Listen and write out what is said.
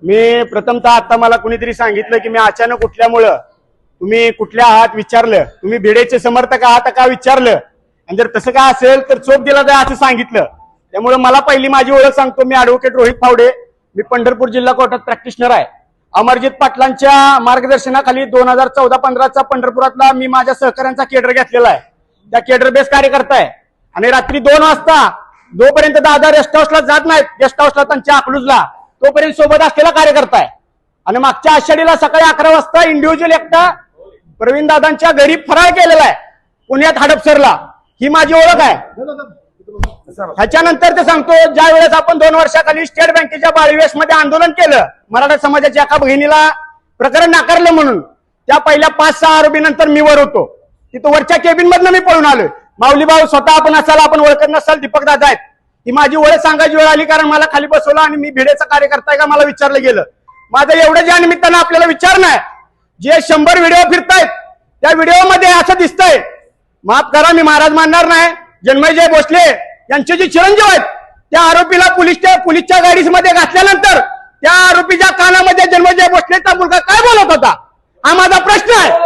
मी प्रथमतः आता मला कुणीतरी सांगितलं की मी अचानक उठल्यामुळं तुम्ही कुठल्या आहात विचारलं, तुम्ही भिडेचे समर्थक आहात का विचारलं, आणि जर तसं काय असेल तर चोप दिला जाय असं सांगितलं. त्यामुळे मला पहिली माझी ओळख सांगतो. मी ऍडव्होकेट रोहित फावडे, मी पंढरपूर जिल्हा कोर्टात प्रॅक्टिशनर आहे. अमरजित पाटलांच्या मार्गदर्शनाखाली 2014-15चा पंढरपुरातला मी माझ्या सहकाऱ्यांचा केडर घेतलेला आहे. त्या केडर बेस कार्यकर्ता आहे. आणि रात्री 2 वाजता जोपर्यंत दादा रेस्ट हाऊसला जात नाहीत, गेस्ट हाऊसला त्यांच्या अकलूजला, तोपर्यंत सोबत असलेला कार्यकर्ता आहे. आणि मागच्या आषाढीला सकाळी 11 वाजता इंडिव्हिज्युअल एकटा प्रवीण दादांच्या घरी फराळ केलेला आहे पुण्यात हडपसरला. ही माझी ओळख आहे. ह्याच्यानंतर ते सांगतो, ज्या वेळेस आपण 2 वर्षाखाली स्टेट बँकेच्या 22 मध्ये आंदोलन केलं, मराठा समाजाच्या एका बहिणीला प्रकरण नाकारलं म्हणून, त्या पहिल्या 5-6 आरोपीनंतर मी वर होतो. तिथं वरच्या केबिन मधनं मी पळून आलोय. माऊली भाऊ स्वतः आपण असाल, आपण ओळखत नसाल, दीपक दादा आहेत. ही माझी ओळख सांगायची वेळ आली, कारण मला खाली बसवलं आणि मी भिडेचा कार्यकर्ता आहे का मला विचारलं गेलं. माझं एवढं ज्या निमित्तानं आपल्याला विचारणं आहे, जे 100 व्हिडिओ फिरतायत त्या व्हिडिओमध्ये असं दिसतंय, माफ करा मी महाराज मानणार नाही, जन्मयजय भोसले यांचे जे चिरंजीव आहेत त्या आरोपीला पोलीसच्या गाडीमध्ये घातल्यानंतर त्या आरोपीच्या कानामध्ये जन्मयजय भोसलेचा मुलगा काय बोलत होता, हा माझा प्रश्न आहे.